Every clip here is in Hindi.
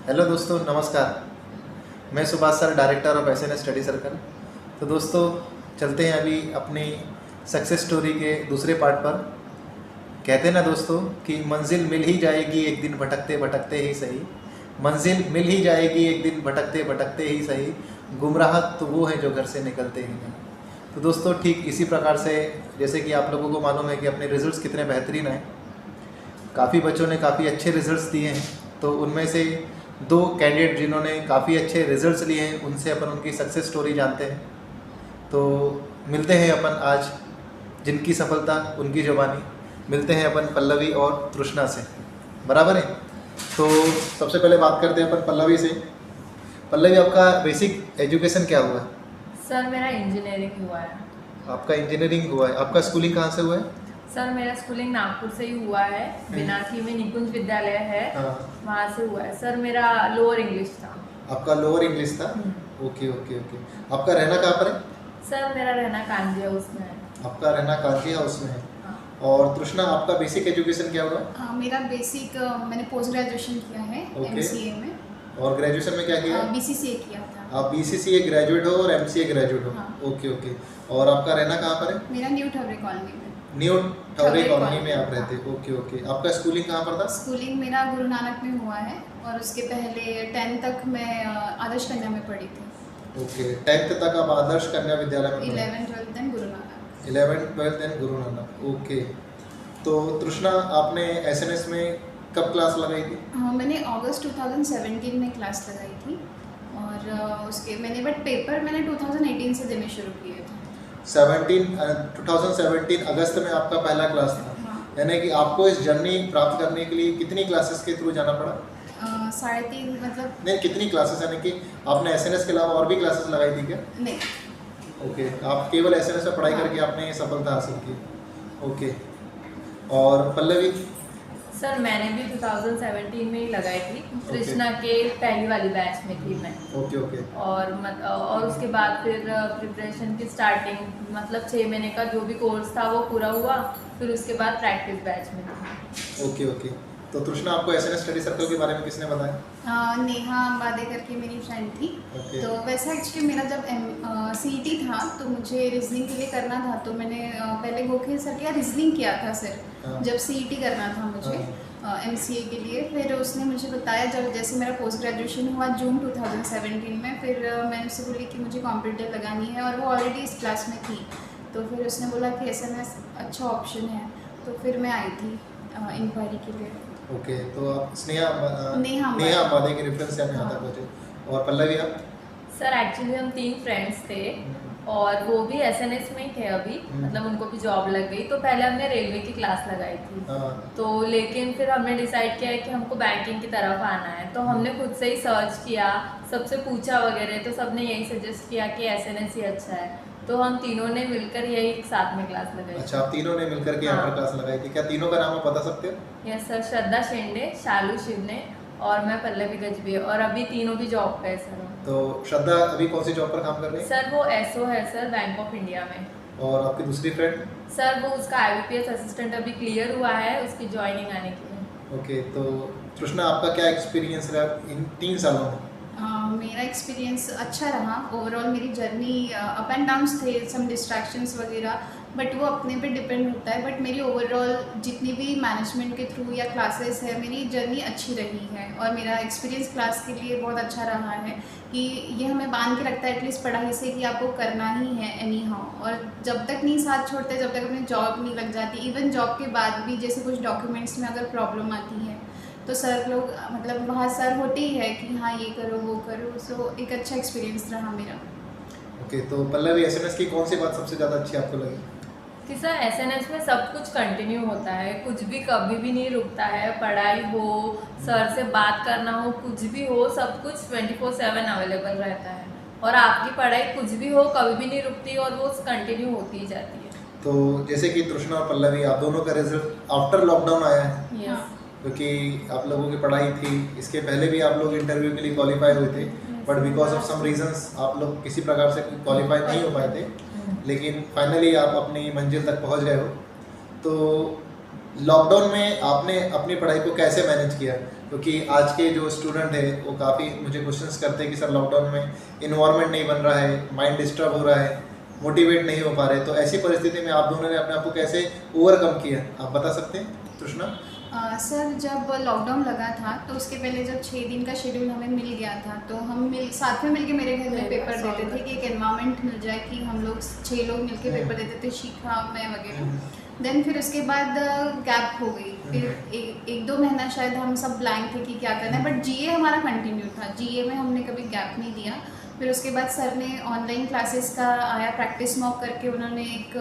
हेलो दोस्तों, नमस्कार। मैं Subhash sir, director of SNS study circle. तो दोस्तों, चलते हैं अभी अपनी सक्सेस स्टोरी के दूसरे पार्ट पर। कहते हैं ना दोस्तों कि मंजिल मिल ही जाएगी एक दिन, भटकते भटकते ही सही। मंजिल मिल ही जाएगी एक दिन, भटकते भटकते ही सही। गुमराह तो वो है जो घर से निकलते ही नहीं। तो दोस्तों, ठीक इसी प्रकार से जैसे कि आप लोगों को मालूम है कि अपने रिजल्ट्स कितने बेहतरीन हैं। काफ़ी बच्चों ने काफ़ी अच्छे रिजल्ट्स दिए हैं। तो उनमें से 2 कैंडिडेट जिन्होंने काफ़ी अच्छे रिजल्ट्स लिए हैं, उनसे अपन उनकी सक्सेस स्टोरी जानते हैं। तो मिलते हैं अपन आज, जिनकी सफलता उनकी जुबानी। मिलते हैं अपन पल्लवी और तृष्णा से, बराबर है। तो सबसे पहले बात करते हैं अपन पल्लवी से। पल्लवी, आपका बेसिक एजुकेशन क्या हुआ है? सर मेरा इंजीनियरिंग हुआ है। आपका इंजीनियरिंग हुआ है। आपका स्कूलिंग कहाँ से हुआ है? सर मेरा स्कूलिंग नागपुर से ही हुआ है। बिनाकी में निकुंज विद्यालय है, वहाँ से हुआ है। सर मेरा लोअर इंग्लिश था। आपका लोअर इंग्लिश था। Okay okay okay. आपका रहना कहाँ पर है? सर मेरा रहना कांजी हाउस में है। आपका रहना कांजी हाउस में है। हाँ। और तृष्णा, आपका बेसिक एजुकेशन क्या हुआ? मेरा बेसिक मैंने पोस्ट ग्रेजुएशन किया है एमसीए में। और ग्रेजुएशन में क्या किया? बीसीसीए किया था। आप बीसीसीए ग्रेजुएट हो और एमसीए ग्रेजुएट हो। हाँ। Okay okay. और आपका रहना कहाँ पर है? मेरा न्यू ठवरे कॉलोनी में। न्यू ठवरे कॉलोनी में आप रहते हो। Okay okay. आपका स्कूलिंग कहाँ पर था? स्कूलिंग मेरा गुरु नानक में हुआ है और उसके पहले 10th तक मैं आदर्श कन्या में पढ़ी थी। ओके, 10th तक आप आदर्श कन्या विद्यालय में? 11th 12th then Guru Nanak. 11th 12th then Guru Nanak. Okay. तो तृष्णा, आपने एसएनएस में कब क्लास लगाई थी? मैंने अगस्त 2017 में क्लास लगाई थी और उसके बट पेपर मैंने 2018 से देने शुरू किए थे। 2017 अगस्त में आपका पहला क्लास था। हाँ। यानी कि आपको इस जर्नी प्राप्त करने के लिए कितनी क्लासेस के थ्रू जाना पड़ा? 3.5 मतलब नहीं, कितनी क्लासेस, यानी कि आपने एसएनएस के अलावा और भी क्लासेस लगाई थी क्या? नहीं। ओके, आप केवल एसएनएस में पढ़ाई करके आपने सफलता हासिल की। ओके। और पल्लवी? सर मैंने भी 2017 में ही लगाई थी। कृष्णा के पहली वाली बैच में थी मैं। Okay okay. और उसके बाद फिर प्रिपरेशन की स्टार्टिंग, मतलब 6 महीने का जो भी कोर्स था वो पूरा हुआ। फिर उसके बाद प्रैक्टिस बैच में थी। Okay okay. तो तृष्णा, आपको एसएनएस स्टडी सर्कल के बारे में किसने बताया? नेहा अंबादे करके मेरी फ्रेंड थी। Okay. तो वैसा एक्चुअली मेरा जब सीईटी था तो मुझे रीजनिंग के लिए करना था, तो मैंने पहले गोखले सर का रीजनिंग किया था सर। हाँ। जब सीईटी करना था मुझे एमसीए के लिए, फिर उसने मुझे बताया, जब जैसे मेरा पोस्ट ग्रेजुएशन हुआ जून 2017 में, फिर मैंने उससे बोली कि मुझे कॉम्पिटिटिव लगानी है और वो ऑलरेडी इस क्लास में थी। तो फिर उसने बोला कि एसएनएस अच्छा ऑप्शन है, तो फिर मैं आई थी इंक्वायरी के लिए। ओके। तो आप नेहा नेहा अंबादे के रेफरेंस से आप यहाँ तक पहुँचे। और पल्लवी, आप? सर एक्चुअली हम 3 फ्रेंड्स थे और वो भी एसएनएस में ही थे अभी, मतलब उनको भी जॉब लग गई। तो पहले हमने रेलवे की क्लास लगाई थी। तो लेकिन फिर हमने डिसाइड किया है कि हमको बैंकिंग की तरफ आना है। तो हमने खुद से ही सर्च किया, सबसे पूछा वगैरह, तो सबने यही सजेस्ट किया कि एसएनएस ही अच्छा है। तो हम तीनों ने मिलकर यही साथ में क्लास लगाई। अच्छा, आप तीनों ने मिलकर के यहाँ पर क्लास लगाई थी। क्या तीनों का नाम आप बता सकते हो? यस सर, श्रद्धा शेंडे, शालू शिवने और मैं पल्लवी गजबी। और अभी तीनों भी जॉब पे है सर। तो श्रद्धा अभी कौन सी जॉब पर काम कर रही है? सर वो एसओ है सर, बैंक ऑफ इंडिया में। और आपकी दूसरी फ्रेंड? सर वो उसका आईबीपीएस असिस्टेंट अभी क्लियर हुआ है, उसकी ज्वाइनिंग आने की है। ओके। तो तृष्णा, आपका क्या एक्सपीरियंस रहा इन 3 सालों में? मेरा एक्सपीरियंस अच्छा रहा। ओवरऑल मेरी जर्नी अप एंड डाउन्स थे, सम डिस्ट्रैक्शंस वगैरह, बट वो अपने पे डिपेंड होता है। बट मेरी ओवरऑल जितनी भी मैनेजमेंट के थ्रू या क्लासेस है, मेरी जर्नी अच्छी रही है। और मेरा एक्सपीरियंस क्लास के लिए बहुत अच्छा रहा है कि ये हमें बांध के रखता है एटलीस्ट पढ़ाई से कि आपको करना ही है एनी हाउ। और जब तक नहीं साथ छोड़ते, जब तक अपनी जॉब नहीं लग जाती, इवन जॉब के बाद भी जैसे कुछ डॉक्यूमेंट्स में अगर प्रॉब्लम आती है तो सर लोग, मतलब वहाँ सर होते ही है कि हाँ ये करो वो करो। सो एक अच्छा एक्सपीरियंस रहा मेरा। ओके। तो पल्लवी, एसएनएस की कौन सी बात सबसे ज़्यादा अच्छी आपको लगी? कि सर एसएनएस में सब कुछ कंटिन्यू होता है, कुछ भी कभी भी नहीं रुकता है। पढ़ाई हो, सर से बात करना हो, कुछ भी हो, सब कुछ 24/7 अवेलेबल रहता है। और आपकी पढ़ाई कुछ भी हो, कभी भी नहीं रुकती और वो कंटिन्यू होती ही जाती है। तो जैसे कि तृष्णा और पल्लवी, आप दोनों का रिजल्ट आफ्टर लॉकडाउन आया है, यस। क्योंकि आप लोगों की पढ़ाई थी, इसके पहले भी आप लोग इंटरव्यू के लिए क्वालिफाई हुए थे, but because of some reasons आप लोग किसी प्रकार से क्वालिफाई नहीं हो पाए थे। लेकिन फाइनली आप अपनी मंजिल तक पहुंच गए हो। तो लॉकडाउन में आपने अपनी पढ़ाई को कैसे मैनेज किया? क्योंकि आज के जो स्टूडेंट है वो काफ़ी मुझे क्वेश्चंस करते हैं कि सर लॉकडाउन में इन्वायरमेंट नहीं बन रहा है, माइंड डिस्टर्ब हो रहा है, मोटिवेट नहीं हो पा रहे, तो ऐसी परिस्थिति में आप दोनों ने अपने आप को कैसे ओवरकम किया, आप बता सकते हैं तृष्णा? सर जब लॉकडाउन लगा था तो उसके पहले जब 6 दिन का शेड्यूल हमें मिल गया था तो हम साथ में मिलके मेरे घर में पेपर देते थे कि एक एनवायरनमेंट मिल जाए कि हम लोग 6 लोग मिलके पेपर देते थे, शिखा मैं वगैरह। देन फिर उसके बाद गैप हो गई, फिर एक दो महीना शायद हम सब ब्लैंक थे कि क्या करना है, बट जीए हमारा कंटिन्यू था, जीए में हमने कभी गैप नहीं दिया। फिर उसके बाद सर ने ऑनलाइन क्लासेस का आया, प्रैक्टिस मॉक करके उन्होंने एक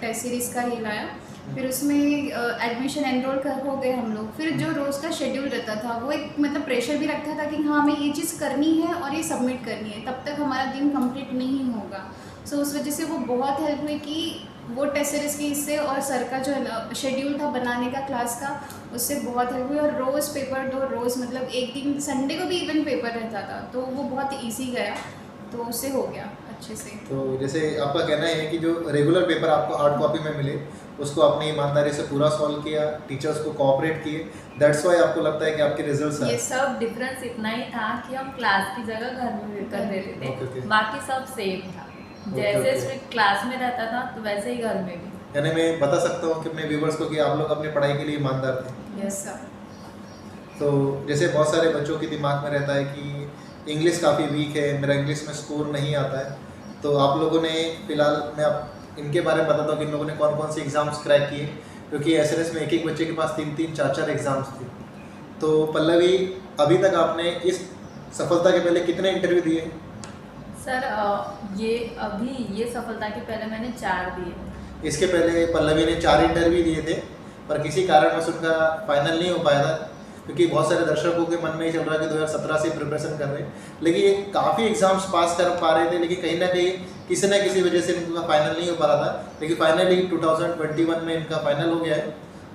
टेस्ट सीरीज़ का ही लाया, फिर उसमें एडमिशन एनरोल हो गए हम लोग। फिर जो रोज़ का शेड्यूल रहता था वो एक मतलब प्रेशर भी रखता था कि हाँ हमें ये चीज़ करनी है और ये सबमिट करनी है, तब तक हमारा दिन कंप्लीट नहीं होगा। सो उस वजह से वो बहुत हेल्प हुई कि वो टेस्ट सीरीज़ की इससे और सर का जो शेड्यूल था बनाने का क्लास का, उससे बहुत हेल्प हुई। और रोज़ पेपर दो, रोज़ मतलब एक दिन संडे को भी इवन पेपर रहता था, तो वो बहुत ईजी गया, तो उससे हो गया अच्छे से। तो जैसे आपका कहना है कि जो रेगुलर पेपर आपको हार्ड कॉपी में मिले उसको आपने ईमानदारी से पूरा सॉल्व किया, टीचर्स को कोऑपरेट किए, दैट्स व्हाई आपको लगता है कि आपके रिजल्ट्स ये आए। सब डिफरेंस इतना ही था कि हम क्लास की जगह घर में पेपर देते थे, Okay. बाकी सब सेम था। जैसे स्ट्रिक्ट क्लास में रहता था तो वैसे ही घर में भी। यानी मैं बता सकता हूँ कि अपने व्यूवर्स को कि आप लोग अपनी पढ़ाई के लिए ईमानदार थे। Yes sir. तो जैसे बहुत सारे बच्चों के दिमाग में रहता है कि इंग्लिश काफ़ी वीक है, मेरा इंग्लिश में स्कोर नहीं आता है, तो आप लोगों ने फिलहाल मैं आप इनके बारे में बताता हूँ कि इन लोगों ने कौन कौन से एग्ज़ाम्स क्रैक किए, क्योंकि एसएनएस में एक एक बच्चे के पास 3-3 4-4 एग्ज़ाम्स थे। तो पल्लवी, अभी तक आपने इस सफलता के पहले कितने इंटरव्यू दिए? सर ये सफलता के पहले मैंने 4 दिए थे। इसके पहले पल्लवी ने 4 इंटरव्यू दिए थे, पर किसी कारणवश उनका फाइनल नहीं हो पाया था, क्योंकि बहुत सारे दर्शकों के मन में ही चल रहा है कि 2017 से प्रिपरेशन कर रहे हैं, लेकिन ये काफ़ी एग्जाम्स पास कर पा रहे थे, लेकिन कहीं ना कहीं किसी न किसी वजह से इनका फाइनल नहीं हो पा रहा था, लेकिन फाइनली 2021 में इनका फाइनल हो गया है।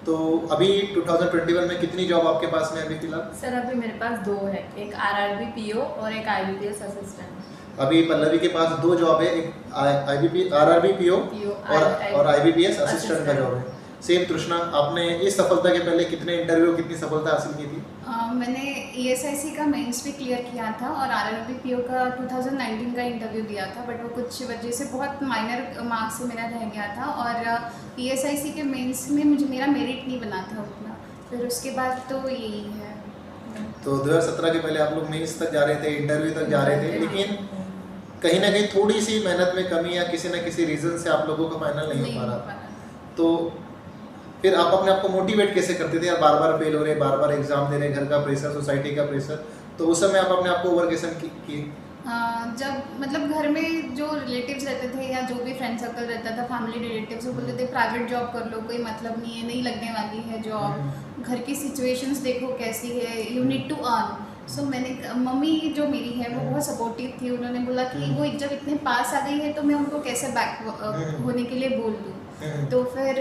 तो अभी 2021 में कितनी जॉब आपके पास में अभी फिलहाल? सर अभी मेरे पास 2 है, एक आरआरबी पीओ और एक आईबीपीएस असिस्टेंट। अभी पल्लवी के पास 2 जॉब है, एक आरआरबी पीओ और आईबीपीएस असिस्टेंट का जॉब है। सेम तृष्णा, आपने इस सफलता के पहले कितने इंटरव्यू, कितनी सफलता हासिल की थी? मैंने ESIC का मेंस भी क्लियर किया था और RRB PO का 2019 का इंटरव्यू दिया था, बट वो कुछ वजह से बहुत माइनर मार्क्स से मेरा रह गया था, और ESIC के मेंस में मेरा मेरिट नहीं बना था उतना। फिर उसके बाद तो यही है। तो 2017 के पहले आप लोग मेंस तक जा रहे थे, इंटरव्यू तक जा रहे थे, लेकिन कहीं ना कहीं थोड़ी सी मेहनत में कमी या किसी न किसी रीज़न से आप लोगों का फाइनल नहीं हो पा रहा। तो फिर आप अपने आप को मोटिवेट कैसे करते थे? यार बार बार फेल हो रहे, बार बार एग्जाम दे रहे, घर का प्रेशर, सोसाइटी का प्रेशर, तो उस समय आप अपने आप को ओवर कैसे किए? जब मतलब घर में जो रिलेटिव्स रहते थे या जो भी फ्रेंड सर्कल रहता था, फैमिली रिलेटिव्स, वो बोलते थे प्राइवेट जॉब कर लो, कोई मतलब नहीं है, नहीं लगने वाली है जॉब, घर की सिचुएशंस देखो कैसी है, यू नीड टू अर्न। सो मैंने, मम्मी जो मेरी है वो बहुत सपोर्टिव थी, उन्होंने बोला कि वो जब इतने पास आ गई है तो मैं उनको कैसे बैक होने के लिए बोल दूँ। तो फिर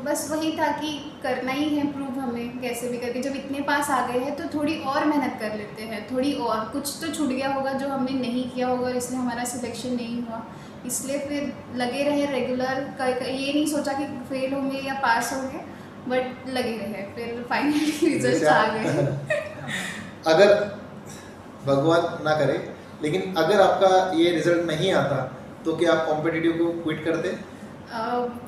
बस वही था कि करना ही है प्रूव हमें कैसे भी करके, जब इतने पास आ गए हैं तो थोड़ी और मेहनत कर लेते हैं, थोड़ी और, कुछ तो छूट गया होगा जो हमने नहीं किया होगा, इसलिए हमारा सिलेक्शन नहीं हुआ, इसलिए फिर लगे रहे रेगुलर, ये नहीं सोचा कि फेल होंगे या पास होंगे, बट लगे रहे, फिर फाइनली रिजल्ट आ गए। अगर भगवान ना करे, लेकिन अगर आपका ये रिजल्ट नहीं आता तो क्या आप कॉम्पिटिटिव को क्विट करते?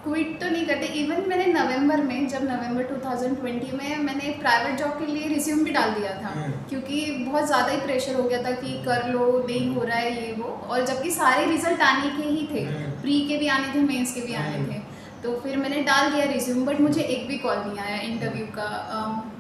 क्विट तो नहीं करते। इवन मैंने नवंबर में, जब नवंबर 2020 में मैंने प्राइवेट जॉब के लिए रिज्यूम भी डाल दिया था, क्योंकि बहुत ज़्यादा ही प्रेशर हो गया था कि कर लो, नहीं हो रहा है ये वो, और जबकि सारे रिजल्ट आने के ही थे, प्री के भी आने थे, मेंस के भी आने थे, तो फिर मैंने डाल दिया रिज्यूम, बट मुझे एक भी कॉल नहीं आया इंटरव्यू का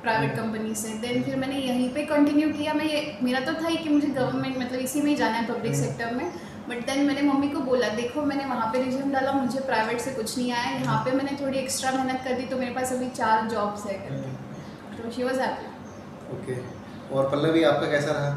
प्राइवेट कंपनी से। देन फिर मैंने यहीं पे कंटिन्यू किया। मेरा तो था ही कि मुझे गवर्नमेंट मतलब इसी में ही जाना है, पब्लिक सेक्टर में, बट देन मैंने मम्मी को बोला, देखो मैंने वहाँ पे रिज्यूम डाला, मुझे प्राइवेट से कुछ नहीं आया, यहाँ पे मैंने थोड़ी एक्स्ट्रा मेहनत कर दी, तो मेरे पास अभी 4 जॉब्स है करके, तो शी वाज हैप्पी। ओके। और पल्लवी, आपका कैसा रहा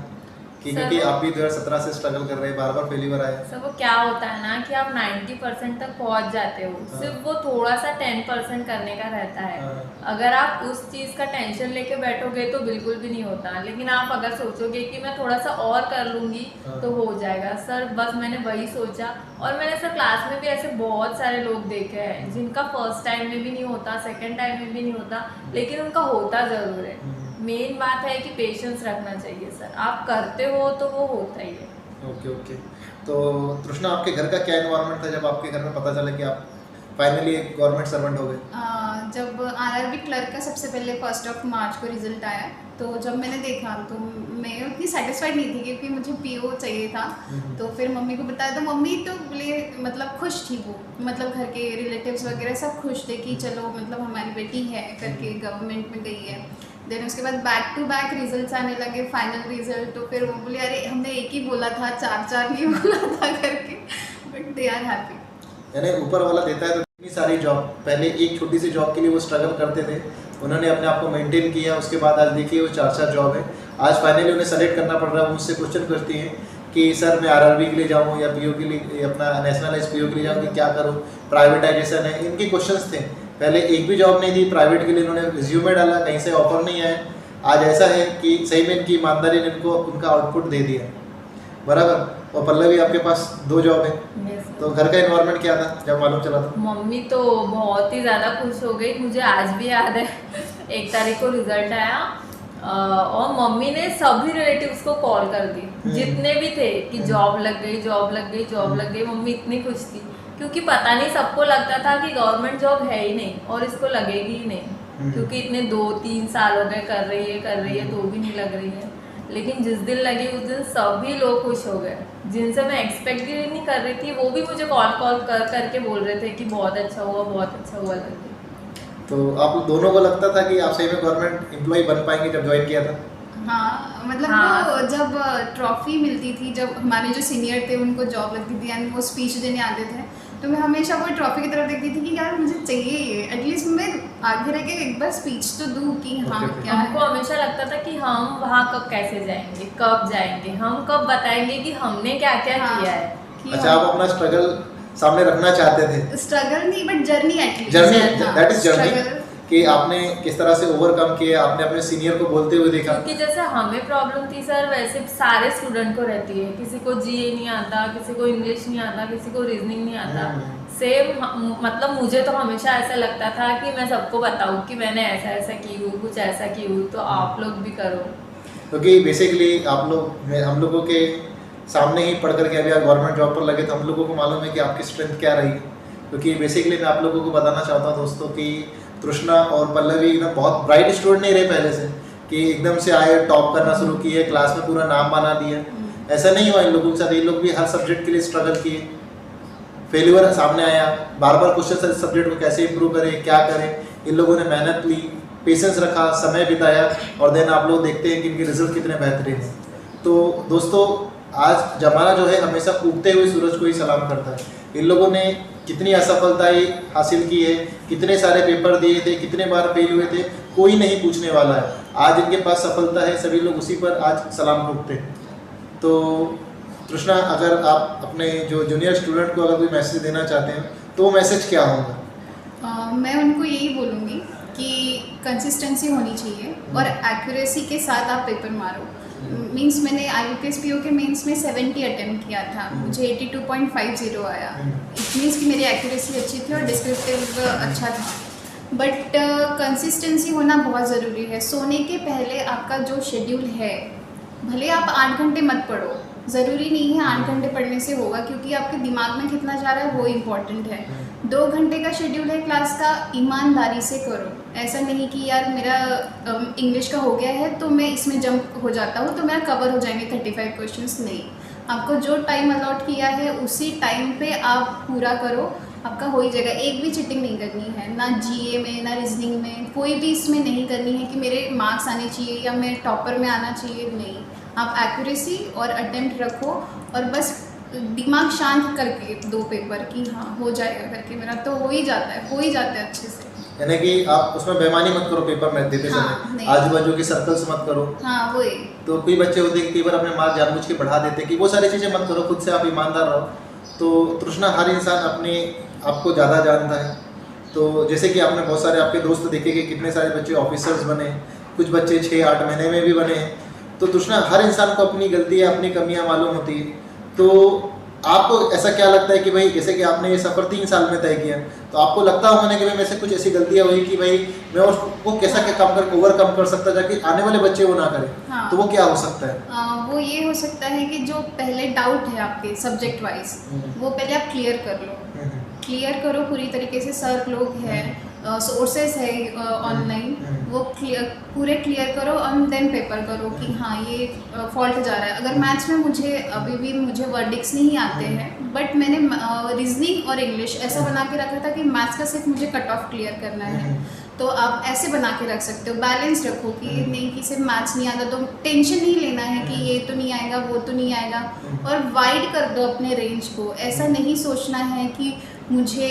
कि सर, क्योंकि आप भी 2017 से स्ट्रगल कर रहे हैं, बार बार फेलियर आए। सब वो क्या होता है ना कि आप 90% तक पहुंच जाते हो, हाँ। सिर्फ वो थोड़ा सा 10% करने का रहता है। हाँ। अगर आप उस चीज़ का टेंशन लेके बैठोगे तो बिल्कुल भी नहीं होता, लेकिन आप अगर सोचोगे कि मैं थोड़ा सा और कर लूँगी हाँ। तो हो जाएगा। सर बस मैंने वही सोचा, और मैंने सर क्लास में भी ऐसे बहुत सारे लोग देखे हैं जिनका फर्स्ट टाइम में भी नहीं होता, सेकेंड टाइम में भी नहीं होता, लेकिन उनका होता ज़रूर है। मेन बात है कि पेशेंस रखना चाहिए सर, आप करते हो तो वो होता ही है। Okay okay. तो तृष्णा, आपके घर का क्या एनवायरनमेंट था जब आपके घर में पता चला कि आप फाइनली एक गवर्नमेंट सर्वेंट हो गए? जब आरआरबी क्लर्क का सबसे पहले 1 मार्च को रिजल्ट आया, तो जब मैंने देखा तो मैं उतनी सेटिस्फाइड नहीं थी क्योंकि मुझे पीओ चाहिए था। तो फिर मम्मी को बताया तो मम्मी तो बोले, मतलब खुश थी वो, मतलब घर के रिलेटिव्स वगैरह सब खुश थे कि चलो मतलब हमारी बेटी है करके गवर्नमेंट में गई है। देन उसके बाद बैक टू बैक रिजल्ट्स आने लगे, फाइनल रिजल्ट। तो फिर वो बोले अरे हमने एक ही बोला था, 4 नहीं बोला था करके, बट दे आर हैप्पी। यानी ऊपर वाला देता है तो इतनी सारी जॉब, पहले एक छोटी सी जॉब के लिए वो स्ट्रगल करते थे, उन्होंने अपने आप को मेंटेन किया, उसके बाद आज देखिए वो 4 जॉब है। आज फाइनली उन्हें सेलेक्ट करना पड़ रहा है। वो मुझसे क्वेश्चन करती हैं कि सर मैं आरआरबी के लिए जाऊँ या पीओ के लिए, अपना नेशनलाइज पीओ के लिए जाऊँ कि क्या करूँ, प्राइवेटाइजेशन है, इनके क्वेश्चंस थे। पहले एक भी जॉब नहीं थी प्राइवेट के लिए, इन्होंने रिज्यूमे डाला, कहीं से ऑफर नहीं आया। आज ऐसा है कि सही में इनकी ईमानदारी ने इनको उनका आउटपुट दे दिया, बराबर। और पल्लवी, आपके पास 2 जॉब है, तो घर का एनवायरनमेंट क्या था जब मालूम चला था? मम्मी तो बहुत ही ज़्यादा खुश हो गई, मुझे आज भी याद है 1 तारीख को रिजल्ट आया, और मम्मी ने सभी रिलेटिव्स को कॉल कर दी, जितने भी थे, कि जॉब लग गई, जॉब लग गई, जॉब लग गई। मम्मी इतनी खुश थी क्योंकि पता नहीं, सबको लगता था कि गवर्नमेंट जॉब है ही नहीं और इसको लगेगी ही नहीं, क्योंकि इतने 2-3 साल हो गए कर रही है तो भी नहीं लग रही है। लेकिन जिस दिन लगी उस दिन सभी लोग खुश हो गए, जिनसे मैं एक्सपेक्ट भी नहीं कर रही थी, वो भी मुझे कॉल करके बोल रहे थे कि बहुत अच्छा हुआ, बहुत अच्छा हुआ लग गया। तो आप दोनों को लगता था कि आप सही में गवर्नमेंट एम्प्लॉय बन पाएंगे जब ज्वाइन किया था? हाँ, मतलब हाँ। वो जब ट्रॉफी मिलती थी, जब हमारे जो सीनियर थे उनको जॉब लगती थी एंड वो स्पीच देने आते थे, तो मैं हमेशा वो ट्रॉफी की तरफ देखती थी कि यार मुझे चाहिए ये, एटलीस्ट मैं आगे रह के एक बार स्पीच तो दूँ कि हाँ Okay, okay. क्या हमको है। हमेशा लगता था कि हम वहाँ कब कैसे जाएंगे, कब जाएंगे, हम कब बताएंगे कि हमने क्या क्या हाँ, किया है। कि अच्छा, आप अपना स्ट्रगल सामने रखना चाहते थे? स्ट्रगल नहीं but journey at least, journey, that is journey, struggle कि आपने किस तरह से ओवरकम किया, आपने अपने सीनियर को बोलते हुए देखा। क्योंकि जैसे हमें प्रॉब्लम थी सर, वैसे सारे स्टूडेंट को रहती है, किसी को जीए नहीं आता, किसी को इंग्लिश नहीं आता, किसी को रीजनिंग नहीं आता। सेम, मतलब मुझे तो हमेशा ऐसा लगता था कि मैं सबको बताऊं कि मैंने ऐसा ऐसा की हूँ, कुछ ऐसा की हूँ, तो आप लोग भी करो। क्योंकि बेसिकली आप लोग, हम लोगों के सामने ही पढ़ करके अभी आप गवर्नमेंट जॉब पर लगे, तो हम लोगों को मालूम है कि आपकी स्ट्रेंथ क्या रही। क्योंकि बेसिकली मैं आप लोगों को बताना चाहता हूँ दोस्तों कि तृष्णा और पल्लवी ना बहुत ब्राइट स्टूडेंट नहीं रहे पहले से, कि एकदम से आए टॉप करना शुरू किए, क्लास में पूरा नाम बना दिया। ऐसा नहीं हुआ इन लोगों के साथ। इन लोग भी हर सब्जेक्ट के लिए स्ट्रगल किए, फेलियर सामने आया, बार बार क्वेश्चन सब्जेक्ट को कैसे इंप्रूव करें, क्या करें। इन लोगों ने मेहनत ली, पेशेंस रखा, समय बिताया, और देन आप लोग देखते हैं कि इनके रिजल्ट कितने बेहतरीन हैं। तो दोस्तों, आज जमाना जो है हमेशा उगते हुए सूरज को ही सलाम करता है। इन लोगों ने कितनी असफलताएं हासिल की है, कितने सारे पेपर दिए थे, कितने बार फेल हुए थे, कोई नहीं पूछने वाला है। आज इनके पास सफलता है, सभी लोग उसी पर आज सलाम ठोकते हैं। तो तृष्णा, अगर आप अपने जो जूनियर स्टूडेंट को अगर कोई मैसेज देना चाहते हैं तो वो मैसेज क्या होगा? मैं उनको यही बोलूँगी कि कंसिस्टेंसी होनी चाहिए और एक्यूरेसी के साथ आप पेपर मारो। मींस मैंने IUPAS PO के मेंस में 70 अटेम्प्ट किया था, मुझे 82.50 आया। इट मीन्स कि मेरी एक्यूरेसी अच्छी थी और डिस्क्रिप्टिव अच्छा था। बट कंसिस्टेंसी होना बहुत ज़रूरी है। सोने के पहले आपका जो शेड्यूल है, भले आप 8 घंटे मत पढ़ो, ज़रूरी नहीं है 8 घंटे पढ़ने से होगा, क्योंकि आपके दिमाग में कितना जा रहा है वो इम्पॉर्टेंट है। 2 घंटे का शेड्यूल है क्लास का, ईमानदारी से करो। ऐसा नहीं कि यार मेरा इंग्लिश का हो गया है तो मैं इसमें जंप हो जाता हूँ तो मेरा कवर हो जाएंगे 35 क्वेश्चंस। नहीं, आपको जो टाइम अलॉट किया है उसी टाइम पे आप पूरा करो, आपका हो ही जाएगा। एक भी चीटिंग नहीं करनी है, ना GA में ना रीजनिंग में, कोई भी इसमें नहीं करनी है कि मेरे मार्क्स आने चाहिए या मैं टॉपर में आना चाहिए। नहीं, आप एक्यूरेसी और अटेम्प्ट रखो और बस दिमाग शांत करके दो पेपर कि हाँ हो जाएगा करके, मेरा तो हो ही जाता है अच्छे से। यानी कि आप उसमें बेईमानी मत करो पेपर में देते हाँ, समय, नहीं। आजू बाजू के सर्कल्स मत करो। हाँ वही। तो कई बच्चे होते हैं कि कई बार अपने मार्क्स जानबूझ के बढ़ा देते हैं, कि वो सारी चीज़ें मत करो, खुद से आप ईमानदार रहो। तो तृष्णा, हर इंसान अपने आपको ज़्यादा जानता है। तो जैसे कि आपने बहुत सारे आपके दोस्त देखे कि कितने सारे बच्चे ऑफिसर्स बने, कुछ बच्चे 6-8 महीने में भी बने हैं। तो तृष्णा, हर इंसान को अपनी गलतियाँ, अपनी कमियाँ मालूम होती है। तो आपको ऐसा क्या लगता है कि भाई जैसे कि आपने ये सफ़र 3 साल में तय किया, तो आपको लगता होगा ना कि भाई मेरे से कुछ ऐसी गलतियाँ हुई कि भाई मैं उसको कैसा क्या काम कर ओवरकम कर सकता ताकि आने वाले बच्चे वो ना करें। हाँ। तो वो क्या हो सकता है? वो ये हो सकता है कि जो पहले डाउट है आपके सब्जेक्ट वाइज, वो पहले आप क्लियर कर लो। क्लियर करो पूरी तरीके से। सर लोग हैं, सोर्सेस है ऑनलाइन, वो पूरे क्लियर करो और देन पेपर करो कि हाँ ये फॉल्ट जा रहा है। अगर मैथ्स में मुझे अभी भी मुझे वर्डिक्स नहीं आते हैं, बट मैंने रीजनिंग और इंग्लिश ऐसा बना के रखा था कि मैथ्स का सिर्फ मुझे कट ऑफ क्लियर करना है। तो आप ऐसे बना के रख सकते हो, बैलेंस रखो कि नहीं कि सिर्फ मैथ्स नहीं आता तो टेंशन नहीं लेना है कि ये तो नहीं आएगा, वो तो नहीं आएगा। और वाइड कर दो अपने रेंज को। ऐसा नहीं सोचना है कि मुझे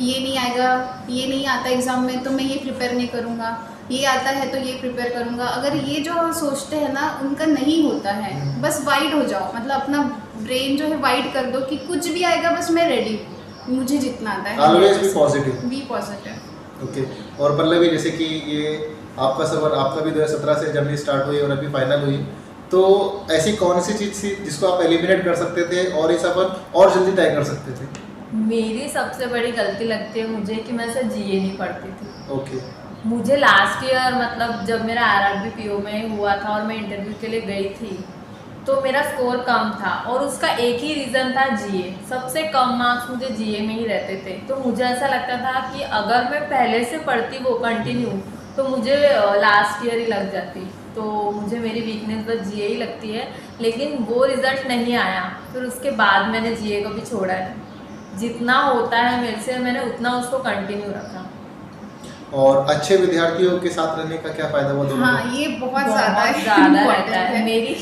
ये नहीं आएगा, ये नहीं आता एग्ज़ाम में तो मैं ये प्रिपेयर नहीं करूँगा, ये आता है तो ये प्रिपेयर करूँगा। अगर ये जो सोचते हैं ना, उनका नहीं होता है। बस वाइड हो जाओ, मतलब अपना ब्रेन जो है वाइड कर दो कि कुछ भी आएगा बस मैं रेडी हूँ, मुझे जितना आता है। Always be positive. Be positive. Okay. और पल्लवी, जैसे कि ये आपका सफ़र, आपका भी 2017 से जर्नी स्टार्ट हुई और अभी फाइनल हुई, तो ऐसी कौन सी चीज़ थी जिसको आप एलिमिनेट कर सकते थे और ये सफ़र और जल्दी तय कर सकते थे? मेरी सबसे बड़ी गलती लगती है मुझे कि मैं सर जीए नहीं पढ़ती थी। ओके। मुझे लास्ट ईयर, मतलब जब मेरा आरआरबी पीओ में हुआ था और मैं इंटरव्यू के लिए गई थी, तो मेरा स्कोर कम था और उसका एक ही रीज़न था जीए। सबसे कम मार्क्स मुझे जीए में ही रहते थे। तो मुझे ऐसा लगता था कि अगर मैं पहले से पढ़ती वो कंटिन्यू, तो मुझे लास्ट ईयर ही लग जाती। तो मुझे मेरी वीकनेस बस जीए ही लगती है, लेकिन वो रिज़ल्ट नहीं आया। फिर उसके बाद मैंने जीए को भी छोड़ा है। जितना होता है मेरे से, मैंने उतना उसको कंटिन्यू रखा। और अच्छे विद्यार्थियों के साथ रहने का क्या फ़ायदा हुआ दोनों हाँ, को? ये बहुत ज़्यादा रहता है। मेरी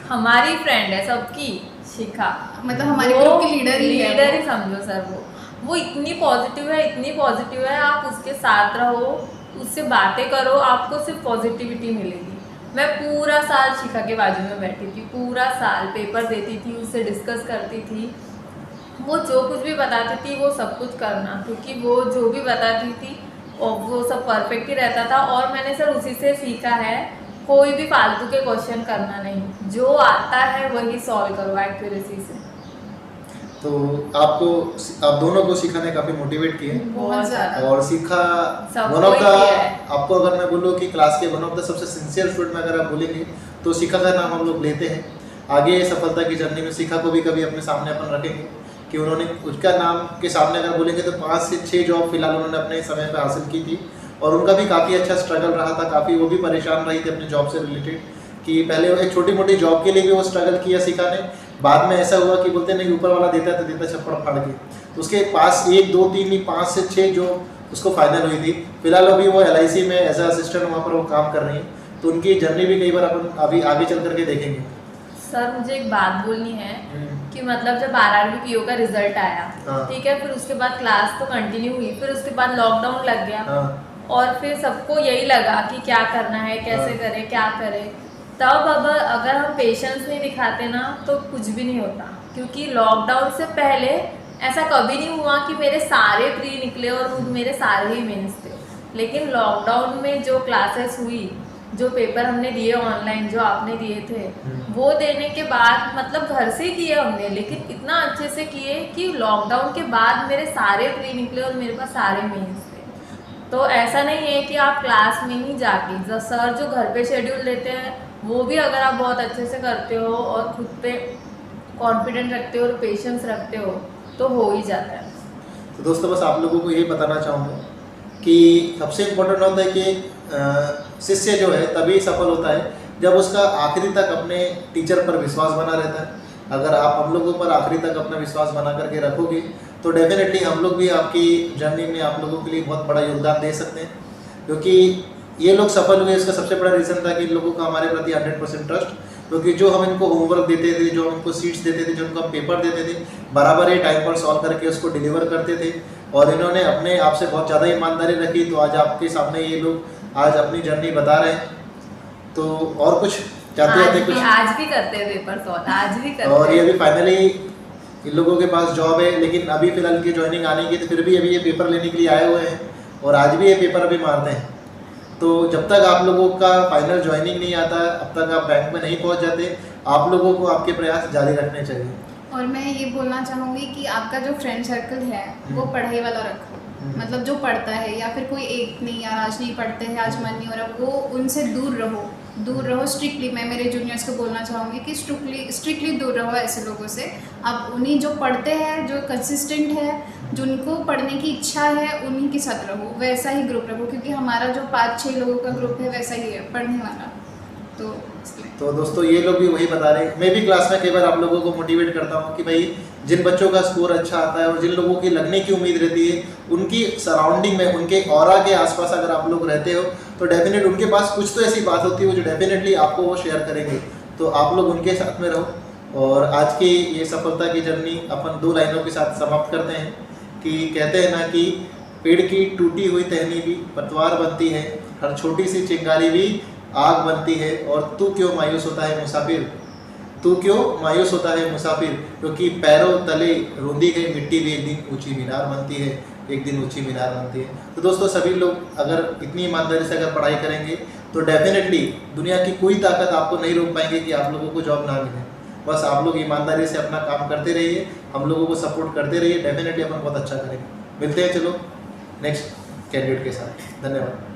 हमारी फ्रेंड है सबकी, शिखा, मतलब हमारे ग्रुप की लीडर ही समझो सर। वो इतनी पॉजिटिव है, इतनी पॉजिटिव है। आप उसके साथ रहो, उससे बातें करो, आपको सिर्फ पॉजिटिविटी मिलेगी। मैं पूरा साल शिखा के बाजू में बैठी थी, पूरा साल पेपर देती थी, उससे डिस्कस करती थी। वो जो कुछ भी बताती थी वो सब कुछ करना, क्योंकि वो जो भी बताती थी और वो सब परफेक्ट ही रहता था। और मैंने सर उसी से सीखा है, कोई भी फालतू के क्वेश्चन करना नहीं, जो आता है वही सॉल्व करो एक्यूरेसी से। तो आपको, आप दोनों को शिखा ने काफ़ी मोटिवेट किए बहुत ज़्यादा। और शिखा वन ऑफ द, आपको अगर मैं बोलूँ कि क्लास के वन ऑफ द सबसे सिंसियर स्टूडेंट में अगर आप बोलेंगे तो शिखा का नाम हम लोग लेते हैं। आगे सफलता की जर्नी में शिखा को भी कभी अपने सामने अपन रखेंगे कि उन्होंने उसका नाम के सामने अगर बोलेंगे तो 5 से 6 जॉब फिलहाल उन्होंने अपने समय पर हासिल की थी और उनका भी काफ़ी अच्छा स्ट्रगल रहा था। काफ़ी वो भी परेशान रही थी अपने जॉब से रिलेटेड, कि पहले एक छोटी मोटी जॉब के लिए भी वो स्ट्रगल किया शिखा ने। बाद में ऐसा हुआ कि बोलते नहीं, ऊपर वाला देता तो देता छप्पड़ फाड़ के। तो उसके पास 1 2 3 नहीं 5 से 6 जॉब उसको फाइनल हुई थी। फिलहाल अभी वो LIC में एज अ असिस्टेंट वहाँ पर वो काम कर रही है। तो उनकी जर्नी भी कई बार अपन अभी आगे चल करके देखेंगे। सर मुझे एक बात बोलनी है कि मतलब जब आरआरबी पीओ का रिजल्ट आया, हाँ। ठीक है, फिर उसके बाद क्लास तो कंटिन्यू हुई, फिर उसके बाद लॉकडाउन लग गया। हाँ। और फिर सबको यही लगा कि क्या करना है, कैसे हाँ। करें, क्या करें। तब अब अगर हम पेशेंस नहीं दिखाते ना तो कुछ भी नहीं होता, क्योंकि लॉकडाउन से पहले ऐसा कभी नहीं हुआ कि मेरे सारे प्री निकले और मेरे सारे ही मेंस थे। लेकिन लॉकडाउन में जो क्लासेस हुई, जो पेपर हमने दिए ऑनलाइन, जो आपने दिए थे, वो देने के बाद मतलब घर से किए हमने, लेकिन इतना अच्छे से किए कि लॉकडाउन के बाद मेरे सारे प्री निकले और मेरे पास सारे मेंस थे। तो ऐसा नहीं है कि आप क्लास में ही जाके, सर जो घर पे शेड्यूल देते हैं वो भी अगर आप बहुत अच्छे से करते हो और खुद पे कॉन्फिडेंट रखते हो और पेशेंस रखते हो तो हो ही जाता है। तो दोस्तों बस आप लोगों को ये बताना चाहूँगा कि सबसे इम्पोर्टेंट होता है कि शिष्य जो है तभी सफल होता है जब उसका आखिरी तक अपने टीचर पर विश्वास बना रहता है। अगर आप हम लोगों पर आखिरी तक अपना विश्वास बना करके रखोगे तो डेफिनेटली हम लोग भी आपकी जर्नी में आप लोगों के लिए बहुत बड़ा योगदान दे सकते हैं। क्योंकि ये लोग सफल हुए, इसका सबसे बड़ा रीज़न था कि इन लोगों का हमारे प्रति 100% ट्रस्ट, क्योंकि जो हम इनको होमवर्क देते थे, जो हम इनको सीट्स देते थे, जो उनको हम पेपर देते थे, बराबर ही टाइम पर सॉल्व करके उसको डिलीवर करते थे। और इन्होंने अपने आप से बहुत ज़्यादा ईमानदारी रखी, तो आज आपके सामने ये लोग आज अपनी जर्नी बता रहे हैं। तो और कुछ चाहते हैं कुछ? आज भी करते हैं पेपर सॉल्व, आज भी करते हैं। और ये अभी फाइनली इन लोगों के पास जॉब है, लेकिन अभी फिलहाल की ज्वाइनिंग आने की, तो फिर भी अभी ये पेपर लेने के लिए आए हुए हैं और आज भी ये पेपर अभी मारते हैं। तो जब तक आप लोगों का फाइनल ज्वाइनिंग नहीं आता, अब तक आप बैंक में नहीं पहुंच जाते, आप लोगों को आपके प्रयास जारी रखने चाहिए। और मैं ये बोलना चाहूँगी कि आपका जो फ्रेंड सर्कल है वो पढ़ाई वाला रखो। मतलब जो पढ़ता है, या फिर कोई एक नहीं यार आज नहीं पढ़ते हैं, आज मन नहीं हो रहा, वो उनसे दूर रहो स्ट्रिक्टली। मैं मेरे जूनियर्स को बोलना चाहूँगी कि स्ट्रिक्टली दूर रहो ऐसे लोगों से। आप उन्हीं जो पढ़ते हैं, जो कंसिस्टेंट है, जिनको पढ़ने की इच्छा है, उन्हीं के साथ रहो, वैसा ही ग्रुप रखो। क्योंकि हमारा जो 5-6 लोगों का ग्रुप है वैसा ही है, पढ़ने वाला। तो दोस्तों ये लोग भी वही बता रहे हैं। मैं भी क्लास में कई बार आप लोगों को मोटिवेट करता हूँ कि भाई जिन बच्चों का स्कोर अच्छा आता है और जिन लोगों की लगने की उम्मीद रहती है, उनकी सराउंडिंग में, उनके ऑरा के आसपास अगर आप लोग रहते हो तो डेफिनेट उनके पास कुछ तो ऐसी बात होती है जो डेफिनेटली आपको वो शेयर करेंगे। तो आप लोग उनके साथ में रहो। और आज की ये सफलता की जर्नी अपन 2 लाइनों के साथ समाप्त करते हैं कि कहते हैं ना कि पेड़ की टूटी हुई टहनी भी पतवार बनती है, हर छोटी सी चिंगारी भी आग बनती है। और तू क्यों मायूस होता है मुसाफिर, तू क्यों मायूस होता है मुसाफिर, क्योंकि पैरों तले रोंदी गई मिट्टी भी एक दिन ऊंची मीनार बनती है, एक दिन ऊंची मीनार बनती है। तो दोस्तों सभी लोग अगर इतनी ईमानदारी से अगर पढ़ाई करेंगे तो डेफिनेटली दुनिया की कोई ताकत आपको नहीं रोक पाएंगे कि आप लोगों को जॉब ना मिले। बस आप लोग ईमानदारी से अपना काम करते रहिए, हम लोगों को सपोर्ट करते रहिए, डेफिनेटली अपन बहुत अच्छा करेंगे। मिलते हैं चलो नेक्स्ट कैंडिडेट के साथ। धन्यवाद।